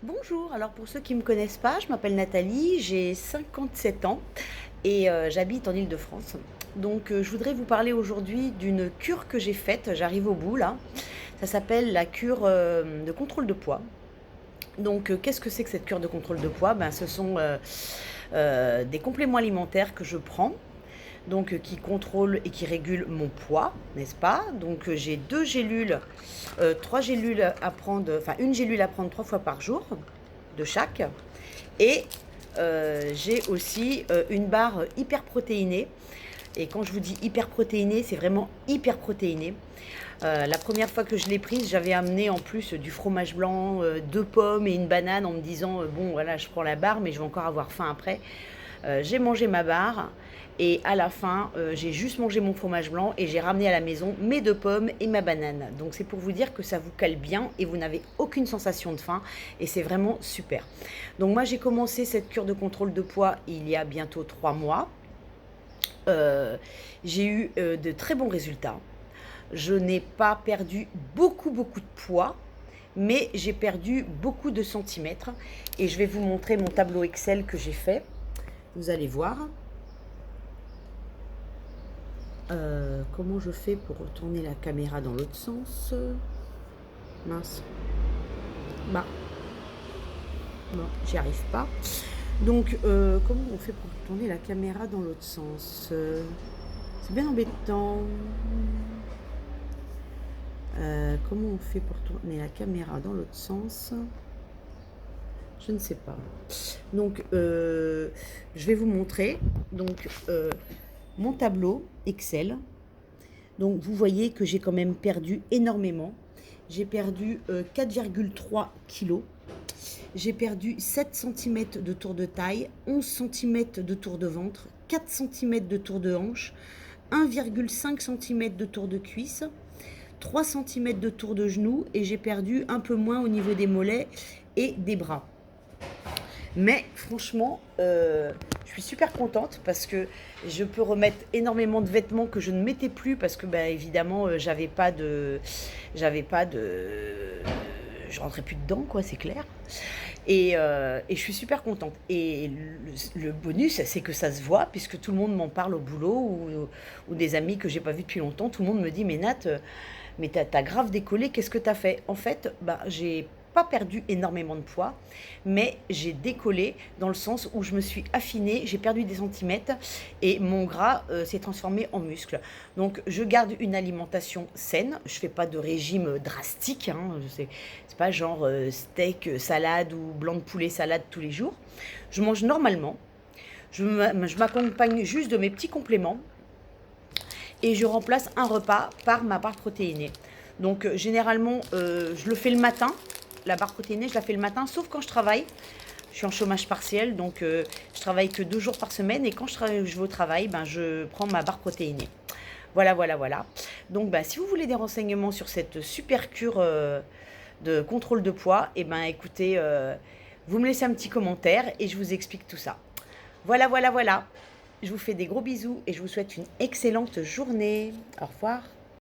Bonjour, alors pour ceux qui ne me connaissent pas, je m'appelle Nathalie, j'ai 57 ans et j'habite en Île-de-France. Donc je voudrais vous parler aujourd'hui d'une cure que j'ai faite, j'arrive au bout là. Ça s'appelle la cure de contrôle de poids. Donc qu'est-ce que c'est que cette cure de contrôle de poids? Ce sont des compléments alimentaires que je prends, donc qui contrôlent et qui régulent mon poids, n'est-ce pas? Donc j'ai deux gélules, trois gélules à prendre, enfin une gélule à prendre 3 fois par jour de chaque. Et j'ai aussi une barre hyper protéinée. Et quand je vous dis hyper protéinée, c'est vraiment hyper protéiné. La première fois que je l'ai prise, j'avais amené en plus du fromage blanc, 2 pommes et une banane en me disant bon voilà, je prends la barre, mais je vais encore avoir faim après. J'ai mangé ma barre et à la fin, j'ai juste mangé mon fromage blanc et j'ai ramené à la maison mes 2 pommes et ma banane. Donc c'est pour vous dire que ça vous cale bien et vous n'avez aucune sensation de faim et c'est vraiment super. Donc moi j'ai commencé cette cure de contrôle de poids il y a bientôt 3 mois. J'ai eu de très bons résultats. Je n'ai pas perdu beaucoup de poids, mais j'ai perdu beaucoup de centimètres et je vais vous montrer mon tableau Excel que j'ai fait. Vous allez voir. Comment je fais pour retourner la caméra dans l'autre sens? Mince. Bah, non, j'y arrive pas. Donc, comment on fait pour retourner la caméra dans l'autre sens? C'est bien embêtant. Comment on fait pour tourner la caméra dans l'autre sens? Je ne sais pas. Donc, je vais vous montrer. Donc, mon tableau Excel. Donc, vous voyez que j'ai quand même perdu énormément. J'ai perdu 4,3 kg. J'ai perdu 7 cm de tour de taille, 11 cm de tour de ventre, 4 cm de tour de hanche, 1,5 cm de tour de cuisse, 3 cm de tour de genou et j'ai perdu un peu moins au niveau des mollets et des bras. Mais franchement, je suis super contente parce que je peux remettre énormément de vêtements que je ne mettais plus parce que évidemment j'avais pas de je rentrais plus dedans quoi, c'est clair. Et je suis super contente. Et le bonus, c'est que ça se voit, puisque tout le monde m'en parle au boulot ou des amis que j'ai pas vus depuis longtemps. Tout le monde me dit, mais Nat, mais t'as grave décollé, qu'est-ce que t'as fait? En fait, j'ai pas perdu énormément de poids, mais j'ai décollé dans le sens où je me suis affinée, j'ai perdu des centimètres et mon gras s'est transformé en muscle. Donc je garde une alimentation saine, je fais pas de régime drastique, hein, c'est pas genre steak, salade ou blanc de poulet, salade tous les jours. Je mange normalement, je m'accompagne juste de mes petits compléments et je remplace un repas par ma barre protéinée. Donc généralement, je le fais le matin. La barre protéinée, je la fais le matin, sauf quand je travaille. Je suis en chômage partiel, donc je travaille que 2 jours par semaine. Et quand je vais au travail, je prends ma barre protéinée. Voilà, voilà, voilà. Donc si vous voulez des renseignements sur cette super cure de contrôle de poids, écoutez, vous me laissez un petit commentaire et je vous explique tout ça. Voilà, voilà, voilà. Je vous fais des gros bisous et je vous souhaite une excellente journée. Au revoir.